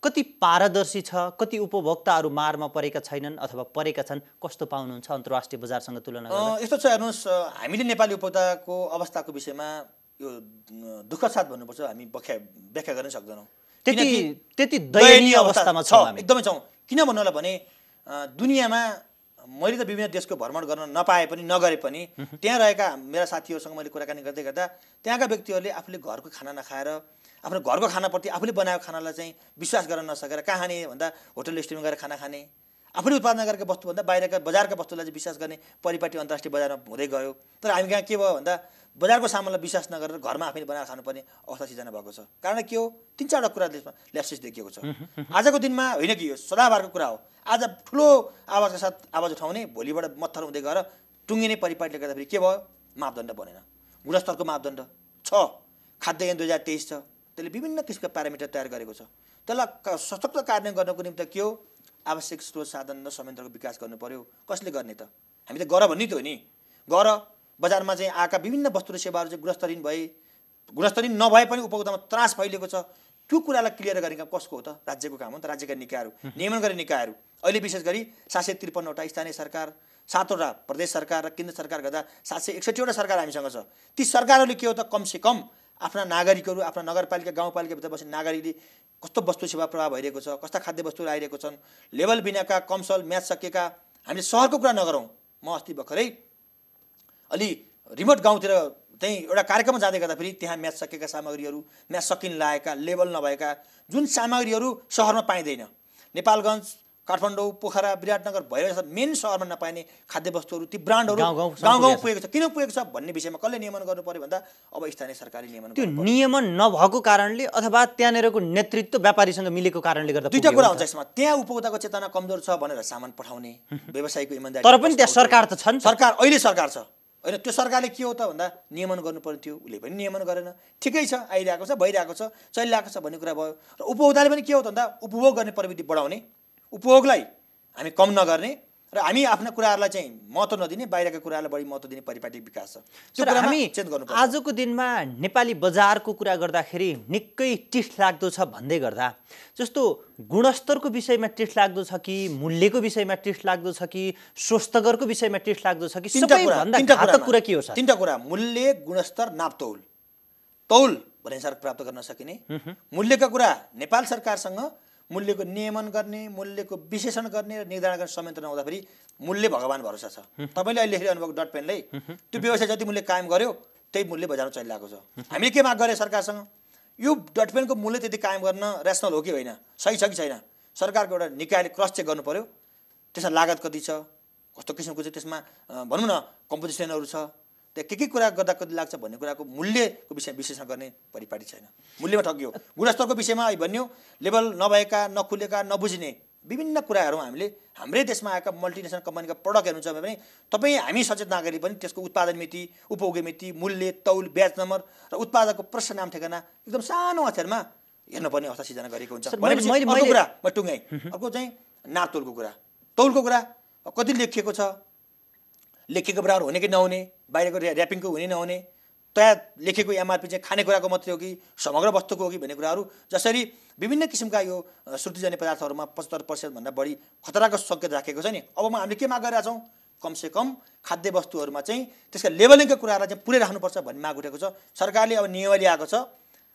कति पारदर्शी छ कति उपभोक्ताहरू मारमा परेका छैनन् अथवा परेका छन् कस्तो पाउनुहुन्छ अन्तर्राष्ट्रिय बजारसँग तुलना गर्दा यस्तो छ हेर्नुस् हामीले नेपाली उपभोक्ताको अवस्थाको विषयमा यो दुःख साथ भन्नुपर्छ हामी व्याख्या गर्न सक्दैनौँ त्यति दयनीय अवस्थामा छौँ हामी एकदमै छौँ किन भन्नु होला भने दुनियाँमा मैले त विभिन्न देशको भ्रमण गर्न नपाए पनि नगरे पनि त्यहाँ रहेका मेरा साथीहरूसँग मैले कुराकानी गर्दै गर्दा त्यहाँका व्यक्तिहरूले आफूले घरको खाना नखाएर आफ्नो घरको खानाप्रति आफूले बनाएको खानालाई चाहिँ विश्वास गर्न नसकेर कहाँ खाने भन्दा होटल रेस्टुरेन्टमा गएर खाना खाने आफूले उत्पादन गरेको वस्तुभन्दा बाहिरका बजारका वस्तुलाई चाहिँ विश्वास गर्ने परिपाटी अन्तर्राष्ट्रिय बजारमा हुँदै गयो तर हामी कहाँ के भयो भन्दा बजारको सामानलाई विश्वास नगरेर घरमा आफैले बनाएर खानुपर्ने अवस्था सिर्जना भएको छ कारण के हो 3-4 कुरा देशमा ल्याप्सिस देखिएको छ आजको दिनमा होइन कि यो सदाबारको कुरा हो आज ठुलो आवाजका साथ आवाज उठाउने भोलिबाट मत्थर हुँदै गएर टुङ्गिने परिपाटीले गर्दाखेरि के भयो मापदण्ड बनेन गुणस्तरको मापदण्ड छ खाद्य ऐन 2023 छ त्यसले विभिन्न किसिमका प्यारामिटर तयार गरेको छ त्यसलाई सशक्त कार्यान्वयन गर्नको निम्ति के हो आवश्यक स्रोत साधन र संयन्त्रको विकास गर्नु पर्यो कसले गर्ने त हामी त गर भन्ने त हो नि गर बजारमा चाहिँ आएका विभिन्न वस्तु र सेवाहरू चाहिँ गुणस्तरीय नभए पनि उपभोक्तामा त्रास फैलिएको छ त्यो कुरालाई क्लियर गर्ने काम कसको हो त राज्यको काम हो नि त राज्यका निकायहरू नियमन गर्ने निकायहरू अहिले विशेष गरी 753वटा स्थानीय सरकार 7वटा प्रदेश सरकार र केन्द्र सरकार गर्दा 761वटा सरकार हामीसँग छ ती सरकारहरूले के हो त कमसे कम आफ्ना नागरिकहरू आफ्ना नगरपालिका गाउँपालिकाभित्र बस्ने नागरिकले कस्तो वस्तु सेवा प्रवाह भइरहेको छ कस्ता खाद्य वस्तुहरू आइरहेको छन् लेभल बिनाका कमसल म्याच सकेका हामीले सहरको कुरा नगरौँ म अस्ति भर्खरै अलि रिमोट गाउँतिर चाहिँ एउटा कार्यक्रममा जाँदै गर्दा फेरि त्यहाँ म्याच सकेका सामग्रीहरू म्याच सकिन लागेका लेभल नभएका जुन सामग्रीहरू सहरमा पाइँदैन नेपालगञ्ज काठमाडौँ, पोखरा, विराटनगर भएर जस्ता मेन सहरमा नपाइने खाद्यवस्तुहरू ती ब्रान्डहरू गाउँ-गाउँ गाउँ पुगेको छ। किन पुगेको छ भन्ने विषयमा कसले नियमन गर्नु पर्यो भन्दा अब स्थानीय सरकारले नियमन त्यो गर्नुपर्छ। नियमन नभएको कारणले अथवा त्यहाँनिरको नेतृत्व व्यापारीसँग मिलेको कारणले गर्दा दुईटा पुग्यो कुरा हो हुन्छ यसमा। त्यहाँ उपभोक्ताको चेतना कमजोर छ भनेर सामान पठाउने, व्यवसायीको इमानदारी। तर पनि त्यहाँ सरकार त छ नि त। सरकार अहिले सरकार छ होइन, त्यो सरकारले के हो त भन्दा नियमन गर्नुपर्ने थियो, उसले पनि नियमन गरेन। ठिकै छ, आइरहेको छ, भइरहेको छ, चलिरहेको छ भन्ने कुरा भयो। र उपभोक्ताले पनि के हो त भन्दा उपभोग गर्ने प्रवृत्ति बढाउने, उपभोगलाई हामी कम नगर्ने र हामी आफ्ना कुराहरूलाई चाहिँ महत्त्व नदिने, बाहिरका कुराहरूलाई बढी महत्त्व दिने परिपाटी विकास छ। त्यो कुरामा हामी चेन्ज गर्नुपर्छ। आजको दिनमा नेपाली बजारको कुरा गर्दाखेरि निकै टिठ लाग्दो छ भन्दै गर्दा जस्तो गुणस्तरको विषयमा टिठ लाग्दो छ कि मूल्यको विषयमा टिठ लाग्दो छ कि स्वस्थकरको विषयमा टिठ लाग्दो छ कि सबैभन्दा घातक कुरा के हो सर? तीनटा कुरा: मूल्य, गुणस्तर, नापतौल। तौल भने अनुसार प्राप्त गर्न सकिने। मूल्यका कुरा नेपाल सरकारसँग मूल्यको नियमन गर्ने, मूल्यको विश्लेषण गर्ने र निर्धारण गर्ने संयन्त्र नहुँदाखेरि मूल्य भगवान भरोसा छ। तपाईँले अहिले लेखिरहनु भएको डट पेनले त्यो व्यवसाय जति मूल्य कायम गर्यो त्यही मूल्य बजारमा चलिरहेको छ। हामीले के माग गरे सरकारसँग? यो डट पेनको मूल्य त्यति कायम गर्न ऱ्यासनल हो कि होइन, सही छ कि छैन, सरकारको एउटा निकायले क्रस चेक गर्नु पर्यो। त्यसमा लागत कति छ, कस्तो किसिमको चाहिँ त्यसमा भनौँ न कम्पोजिसनहरू छ, त्यहाँ के कुरा गर्दा कति लाग्छ भन्ने कुराको मूल्यको विषय विश्लेषण गर्ने परिपाटी छैन। मूल्यमा ठगियो। गुणस्तरको विषयमा अहिले भन्यो लेभल नभएका, नखुलेका, नबुझिने विभिन्न कुराहरू हाम्रै देशमा आएका मल्टिनेसनल कम्पनीका प्रडक्ट हेर्नुहुन्छ भने तपाईँ हामी सचेत नागरिक पनि त्यसको उत्पादन मिति, उपभोग्य मिति, मूल्य, तौल, ब्याज नम्बर र उत्पादकको प्रश्न नाम ठेगाना एकदम सानो अक्षरमा हेर्नुपर्ने अवस्था सिर्जना गरेको हुन्छ। भनेपछि अर्को कुरा म टुङ्गाएँ, अर्को चाहिँ नापतोलको कुरा, तौलको कुरा कति लेखिएको छ, लेखिएको बराबर हुने कि नहुने, बाहिरको ऱ्यापिङको हुने नहुने, त्यहाँ लेखेको एमआरपी चाहिँ खानेकुराको मात्रै हो कि समग्र वस्तुको हो कि भन्ने कुराहरू। जसरी विभिन्न किसिमका यो श्रुतिजन्य पदार्थहरूमा 75% भन्दा बढी खतराको सङ्केत राखेको छ नि, अब हामीले के माग गरिरहेका छौँ? कमसेकम खाद्य वस्तुहरूमा चाहिँ त्यसका लेबलिङका कुराहरूलाई चाहिँ पुरै राख्नुपर्छ भन्ने माग उठेको छ। सरकारले अब नियमावली आएको छ,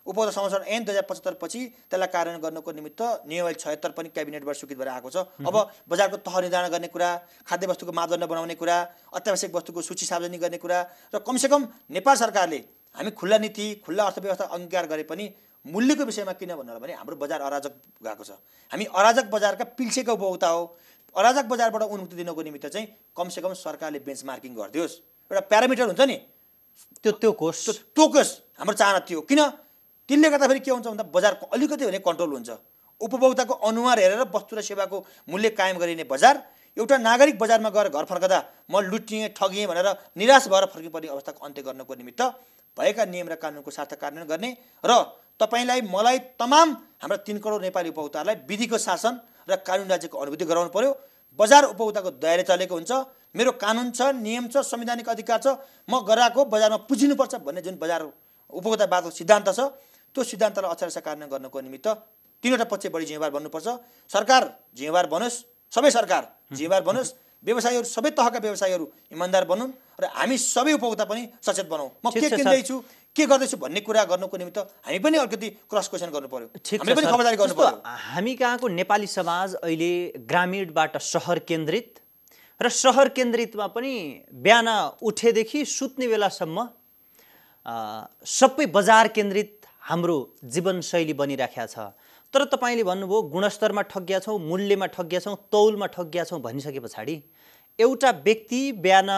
उपभोक्ता संरक्षण ऐन 2075 पछि त्यसलाई कार्यान्वयन गर्नको निमित्त नियमावली 76 पनि क्याबिनेटबाट स्वीकृत भएर आएको छ। अब बजारको तह निर्धारण गर्ने कुरा, खाद्य वस्तुको मापदण्ड बनाउने कुरा, अत्यावश्यक वस्तुको सूची सार्वजनिक गर्ने कुरा र कमसेकम नेपाल सरकारले हामी खुल्ला नीति, खुल्ला अर्थव्यवस्था अङ्गीकार गरे पनि मूल्यको विषयमा किन भन्नु भने हाम्रो बजार अराजक गएको छ। हामी अराजक बजारका पिल्सेका उपभोक्ता हो। अराजक बजारबाट उन्मुक्ति दिनको निमित्त चाहिँ कमसेकम सरकारले बेन्चमार्किङ गरिदियोस्, एउटा प्यारामिटर हुन्छ नि त्यो तोकोस्। हाम्रो चाहना थियो। किन? त्यसले गर्दाखेरि के हुन्छ भन्दा बजारको अलिकति भने कन्ट्रोल हुन्छ। उपभोक्ताको अनुहार हेरेर वस्तु र सेवाको मूल्य कायम गरिने बजार एउटा नागरिक बजारमा गएर घर फर्कदा म लुटिएँ, ठगिएँ भनेर निराश भएर फर्किनुपर्ने अवस्थाको अन्त्य गर्नको निमित्त भएका नियम र कानुनको सार्थक कार्यान्वयन गर्ने र तपाईँलाई, मलाई, तमाम हाम्रा 3 करोड नेपाली उपभोक्ताहरूलाई विधिको शासन र कानुन राज्यको अनुभूति गराउनु पर्यो। बजार उपभोक्ताको दायरा चलेको हुन्छ, मेरो कानुन छ, नियम छ, संवैधानिक अधिकार छ, म गराएको बजारमा पुजिनुपर्छ भन्ने जुन बजार उपभोक्तावादको सिद्धान्त छ, त्यो सिद्धान्तलाई अक्षरशः कार्यान्वयन गर्नको निमित्त 3वटा पक्ष बढी जिम्मेवार बन्नुपर्छ। सरकार जिम्मेवार बनोस्, सबै सरकार जिम्मेवार बनोस्, व्यवसायीहरू सबै तहका व्यवसायीहरू इमानदार बनुन् र हामी सबै उपभोक्ता पनि सचेत बनौँ। म के किन्दैछु, के गर्दैछु भन्ने कुरा गर्नको निमित्त हामी पनि अलिकति क्रस क्वेसन गर्नु पर्यो, हामीले पनि खबरदारी गर्नु पर्यो। हामी कहाँको नेपाली समाज अहिले ग्रामीणबाट सहर केन्द्रित र सहर केन्द्रितमा पनि बिहान उठेदेखि सुत्ने बेलासम्म सबै बजार केन्द्रित हाम्रो जीवनशैली बनिराखेको छ। तर तपाईँले भन्नुभयो गुणस्तरमा ठगिया छौँ, मूल्यमा ठगिया छौँ, तौलमा ठगिया छौँ भनिसके पछाडि एउटा व्यक्ति बिहान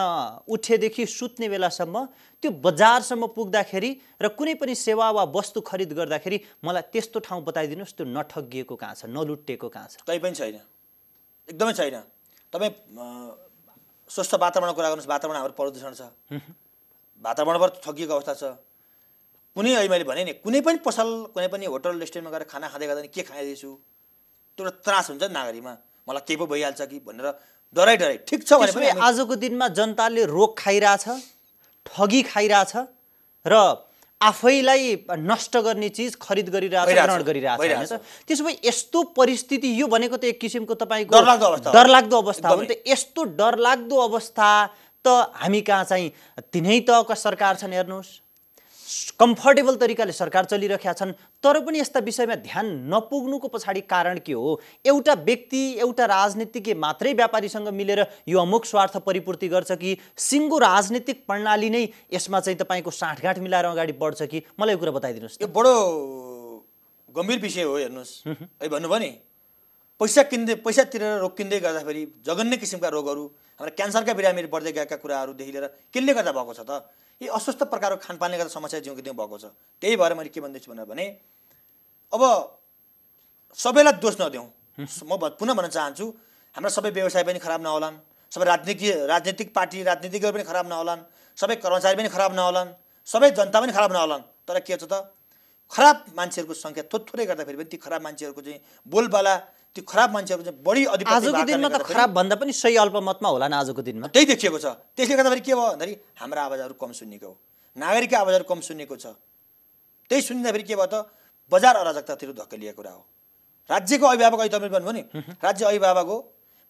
उठेदेखि सुत्ने बेलासम्म त्यो बजारसम्म पुग्दाखेरि र कुनै पनि सेवा वा वस्तु खरिद गर्दाखेरि मलाई त्यस्तो ठाउँ बताइदिनुहोस् त्यो नठगिएको कहाँ छ, नलुटिएको कहाँ छ? कहीँ पनि छैन, एकदमै छैन। तपाईँ स्वस्थ वातावरण कुरा गर्नुहोस्, वातावरण हाम्रो प्रदूषण छ, वातावरणबाट ठगिएको अवस्था छ। कुनै अहिले मैले भने नि कुनै पनि पसल, कुनै पनि होटल रेस्टुरेन्टमा गएर खाना खाँदै गर्दा के खाइदिएछु त्यो एउटा त्रास हुन्छ नि नागरिकमा, मलाई केही पो भइहाल्छ कि भनेर डराइ ठिक छ भने पनि आजको दिनमा जनताले रोग खाइरहेछ, ठगी खाइरहेछ र आफैलाई नष्ट गर्ने चिज खरिद गरिरहेछ, ग्रहण गरिरहेछ हैन त? त्यसो भए यस्तो परिस्थिति, यो भनेको त एक किसिमको तपाईँको डरलाग्दो अवस्था हो नि त। यस्तो डरलाग्दो अवस्था त हामी कहाँ चाहिँ तिनै तहका सरकार छन्, हेर्नुहोस् कम्फर्टेबल तरिकाले सरकार चलिरहेका छन्, तर पनि यस्ता विषयमा ध्यान नपुग्नुको पछाडि कारण के हो? एउटा व्यक्ति, एउटा राजनीतिज्ञ मात्रै व्यापारीसँग मिलेर यो अमुक स्वार्थ परिपूर्ति गर्छ कि सिङ्गो राजनीतिक प्रणाली नै यसमा चाहिँ तपाईँको साँठगाँठ मिलाएर अगाडि बढ्छ कि? मलाई यो कुरा बताइदिनुहोस्। यो बडो गम्भीर विषय हो। हेर्नुहोस्, अहिले भन्नुभयो नि पैसा तिरेर रोग किन्दै गर्दाखेरि जघन्य किसिमका रोगहरू हाम्रा क्यान्सरका बिरामीहरू बढ्दै गएका कुराहरूदेखि लिएर केले गर्दा भएको छ त? यी अस्वस्थ प्रकारको खानपानले गर्दा समस्या जिउँको त्यहाँ भएको छ। त्यही भएर मैले के भन्दैछु भने अब सबैलाई दोष नदेऊ। म पुनः भन्न चाहन्छु, हाम्रा सबै व्यवसाय पनि खराब नहोलान्, सबै राजनीतिक पार्टी राजनीतिकहरू पनि खराब नहोलान्, सबै कर्मचारी पनि खराब नहोलान्, सबै जनता पनि खराब नहोलान्। तर के छ त, खराब मान्छेहरूको सङ्ख्या थोरै गर्दाखेरि पनि ती खराब मान्छेहरूको चाहिँ बोलबाला, ती खराब मान्छेहरू चाहिँ बढी अधिपति आजको दिनमा त खराब भन्दा पनि सही अल्पमतमा होला नि आजको दिनमा। त्यही देखिएको छ। त्यसले गर्दाखेरि के भयो भन्दाखेरि हाम्रा आवाजहरू कम सुनिएको हो, नागरिकका आवाजहरू कम सुनिएको छ। त्यही सुनिँदाखेरि के भयो त, बजार अराजकतातिर धकेलिएको कुरा हो। राज्यको अभिभावक अहिले तपाईँ भन्नुभयो नि, राज्य अभिभावक हो,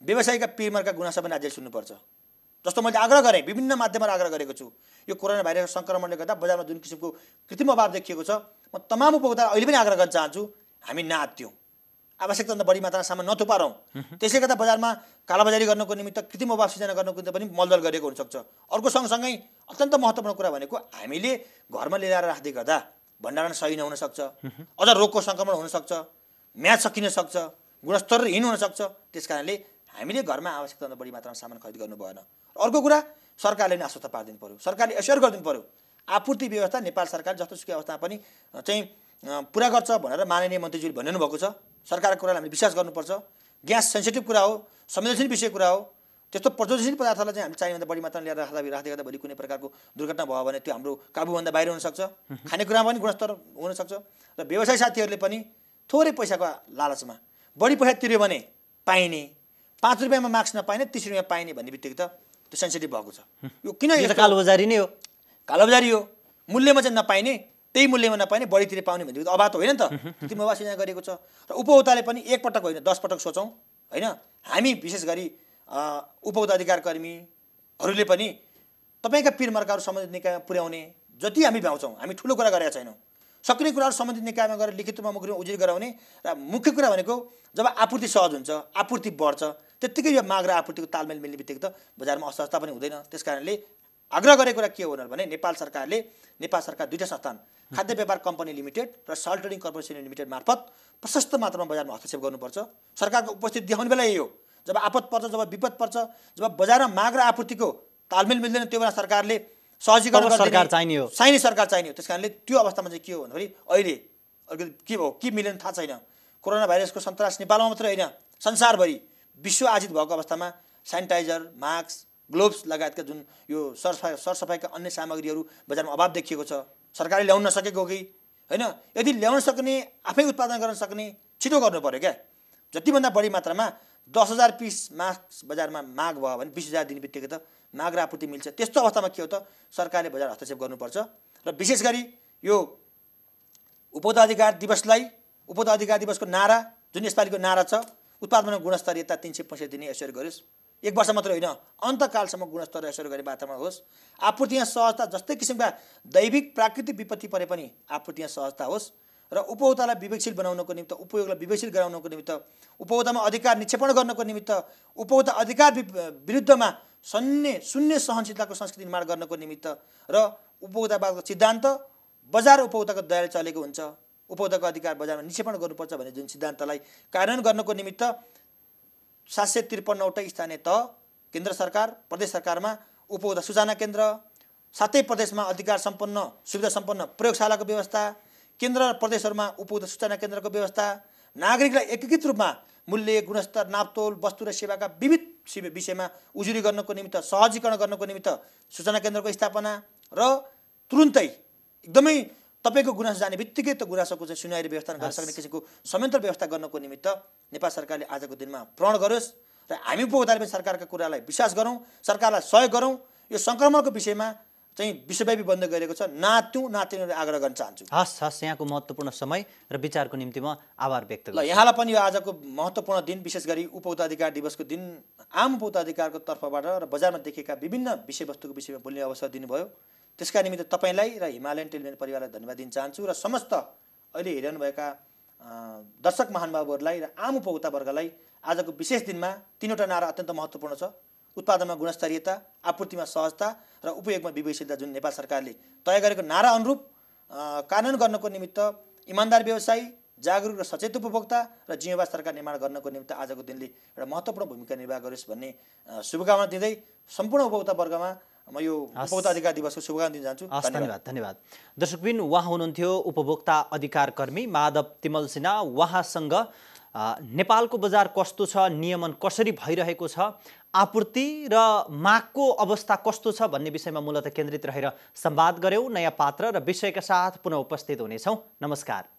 व्यवसायिका पिरमरका गुनासो पनि राज्यले सुन्नुपर्छ। जस्तो मैले आग्रह गरेँ, विभिन्न माध्यमबाट आग्रह गरेको छु, यो कोरोना भाइरस सङ्क्रमणले गर्दा बजारमा जुन किसिमको कृत्रिम अभाव देखिएको छ, म तमाम उपभोक्ता अहिले पनि आग्रह गर्न चाहन्छु, हामी नआत्तियौँ, आवश्यकताभन्दा बढी मात्रामा सामान नथुपारौँ। त्यसले गर्दा बजारमा कालाबजारी गर्नको निमित्त कृत्रिम अभाव सिर्जना गर्नको निमित्त पनि मलदल गरिएको हुनसक्छ। अर्को सँगसँगै अत्यन्त महत्त्वपूर्ण कुरा भनेको हामीले घरमा ल्याएर राख्दै गर्दा भण्डारण सही नहुन सक्छ, अझ रोगको सङ्क्रमण हुनसक्छ, म्याद सकिन सक्छ, गुणस्तरहीन हुनसक्छ। त्यस कारणले हामीले घरमा आवश्यकताभन्दा बढी मात्रामा सामान खरिद गर्नु भएन। अर्को कुरा, सरकारले नै आश्वस्त पारिदिनु पऱ्यो, सरकारले एस्योर गरिदिनु पऱ्यो। आपूर्ति व्यवस्था नेपाल सरकार जस्तोसुकै अवस्थामा पनि चाहिँ पुरा गर्छ भनेर माननीय मन्त्रीज्यूले भनिनु भएको छ। सरकारको कुरालाई हामीले विश्वास गर्नुपर्छ। ग्यास सेन्सिटिभ कुरा हो, संवेदनशील विषय कुरा हो। त्यस्तो प्रज्वलनशील पदार्थलाई चाहिँ हामीले चाहिँभन्दा बढी मात्रामा ल्याएर राख्दै गर्दा भोलि कुनै प्रकारको दुर्घटना भयो भने त्यो हाम्रो काबुभन्दा बाहिर हुनसक्छ। खानेकुरामा पनि गुणस्तर हुनसक्छ। र व्यवसाय साथीहरूले पनि थोरै पैसाको लालचमा बढी पैसा तिर्यो भने पाइने, 5 रुपियाँमा मास्क नपाइने 30 रुपियाँ पाइने भन्ने बित्तिकै त त्यो सेन्सिटिभ भएको छ। यो किन कालोबजारी नै हो, कालोबजारी हो। मूल्यमा चाहिँ नपाइने, त्यही मूल्यमा नपाइने बढीतिर पाउने भन्ने अभाव त होइन नि त। कृत्रिम अभाव सिर्जना गरेको छ। र उपभोक्ताले पनि एकपटक होइन 10 पटक सोचौँ होइन। हामी विशेष गरी उपभोक्ता अधिकार कर्मीहरूले पनि तपाईँका पिरमर्काहरू सम्बन्धित निकायमा पुर्याउने जति हामी भ्याउँछौँ। हामी ठुलो कुरा गरेका छैनौँ। सक्ने कुराहरू सम्बन्धित निकायमा गएर लिखित रूपमा मुखमा उजुरी गराउने। र मुख्य कुरा भनेको जब आपूर्ति सहज हुन्छ, आपूर्ति बढ्छ, त्यत्तिकै यो माग र आपूर्तिको तालमेल मिल्ने बित्तिकै त बजारमा अस्वस्थता पनि हुँदैन। त्यस कारणले आग्रह गरेको कुरा के हो भने नेपाल सरकार दुईटा संस्थान, खाद्य व्यापार कम्पनी लिमिटेड र सल्ट ट्रेडिङ कर्पोरेसन लिमिटेड मार्फत प्रशस्त मात्रामा बजारमा हस्तक्षेप गर्नुपर्छ। सरकारको उपस्थिति देखाउने बेला यही हो। जब आपत पर्छ, जब विपद पर्छ, जब बजारमा माग र आपूर्तिको तालमेल मिल्दैन, त्यो बेला सरकारले सहजीकरण सरकार चाहिने हो, सरकार चाहिने हो। त्यस कारणले त्यो अवस्थामा चाहिँ के हो भन्दाखेरि अहिले अलिकति के भयो के मिलेन थाहा छैन। कोरोना भाइरसको सन्तास नेपालमा मात्रै होइन, संसारभरि विश्व आजित भएको अवस्थामा सेनिटाइजर, मास्क, ग्लोभ्स लगायतका जुन यो सरसफाइका अन्य सामग्रीहरू बजारमा अभाव देखिएको छ। सरकारले ल्याउन नसकेको हो कि होइन? यदि ल्याउन सक्ने, आफै उत्पादन गर्न सक्ने, छिटो गर्नु पऱ्यो क्या। जतिभन्दा बढी मात्रामा 10,000 पिस मास्क बजारमा माग भयो भने 20,000 दिने बित्तिकै त माग र आपूर्ति मिल्छ। त्यस्तो अवस्थामा के हो त, सरकारले बजार हस्तक्षेप गर्नुपर्छ। र विशेष गरी यो उपभोक्ता अधिकार दिवसको नारा जुन यसपालिको नारा छ, उत्पादनमा गुणस्तरीयता 365 दिने एस्योर गरियोस्। 1 वर्ष मात्रै होइन, अन्तकालसम्म गुणस्तर एस्योर गर्ने वातावरण होस्। आपूर्तिमा सहजता, जस्तै किसिमका दैविक प्राकृतिक विपत्ति परे पनि आपूर्तिमा सहजता होस्। र उपभोक्तालाई विवेकशील बनाउनको निमित्त, उपयोगलाई विवेकशील गराउनको निमित्त, उपभोक्तामा अधिकार निक्षेपण गर्नको निमित्त, उपभोक्ता अधिकार विरुद्धमा शून्य सहनशीलताको संस्कृति निर्माण गर्नको निमित्त र उपभोक्तावादको सिद्धान्त बजार उपभोक्ताको दयाले चलेको हुन्छ। उपभोक्ताको अधिकार बजारमा निक्षेपण गर्नुपर्छ भन्ने जुन सिद्धान्तलाई कार्यान्वयन गर्नको निमित्त 753वटै स्थानीय तह, केन्द्र सरकार, प्रदेश सरकारमा उपभोक्ता सूचना केन्द्र, सातै प्रदेशमा अधिकार सम्पन्न, सुविधा सम्पन्न प्रयोगशालाको व्यवस्था, केन्द्र र प्रदेशहरूमा उपभोक्ता सूचना केन्द्रको व्यवस्था, नागरिकलाई एकीकृत रूपमा मूल्य, गुणस्तर, नापतोल, वस्तु र सेवाका विविध विषयमा उजुरी गर्नको निमित्त, सहजीकरण गर्नको निमित्त सूचना केन्द्रको स्थापना र तुरुन्तै एकदमै तपाईँको गुनासो जाने बित्तिकै त गुनासोको चाहिँ सुनवाई व्यवस्था गर्न सक्ने किसिमको संयन्त्र व्यवस्था गर्नको निमित्त नेपाल सरकारले आजको दिनमा प्रण गरोस्। र हामी उपभोक्ताले पनि सरकारका कुरालाई विश्वास गरौँ, सरकारलाई सहयोग गरौँ। यो सङ्क्रमणको विषयमा चाहिँ विश्वव्यापी बन्द गरेको छ, नातिनुले आग्रह गर्न चाहन्छु। हस्, यहाँको महत्त्वपूर्ण समय र विचारको निम्ति म आभार व्यक्त गर्छु। ल, यहाँलाई पनि यो आजको महत्त्वपूर्ण दिन, विशेष गरी उपभोक्ता अधिकार दिवसको दिन आम उपभोक्ता अधिकारको तर्फबाट र बजारमा देखेका विभिन्न विषयवस्तुको विषयमा बोल्ने अवसर दिनुभयो। त्यसका निमित्त तपाईँलाई र हिमालयन टेलिभिजन परिवारलाई धन्यवाद दिन चाहन्छु। र समस्त अहिले हेरिरहनुभएका दर्शक महानुभावहरूलाई र आम उपभोक्ता वर्गलाई आजको विशेष दिनमा 3वटा नारा अत्यन्त महत्त्वपूर्ण छ। उत्पादनमा गुणस्तरीयता, आपूर्तिमा सहजता र उपयोगमा विवेकशीलता जुन नेपाल सरकारले तय गरेको नारा अनुरूप कार्यान्वयन गर्नको निमित्त इमान्दार व्यवसायी, जागरुक र सचेत उपभोक्ता र जिम्मेवार सरकार निर्माण गर्नको निम्ति आजको दिनले एउटा महत्त्वपूर्ण भूमिका निर्वाह गरोस् भन्ने शुभकामना दिँदै सम्पूर्ण उपभोक्ता वर्गमा म यो उपभोक्ता अधिकार दिवसको शुभकामना दिन चाहन्छु। धन्यवाद धन्यवाद। दर्शकबिन, उहाँ हुनुहुन्थ्यो उपभोक्ता अधिकार कर्मी माधव तिमल सिन्हा। उहाँसँग नेपालको बजार कस्तो छ, नियमन कसरी भइरहेको छ, आपूर्ति र मागको अवस्था कस्तो छ भन्ने विषयमा मूलतः केन्द्रित रहेर संवाद गऱ्यौँ। नयाँ पात्र र विषयका साथ पुनः उपस्थित हुनेछौँ। नमस्कार।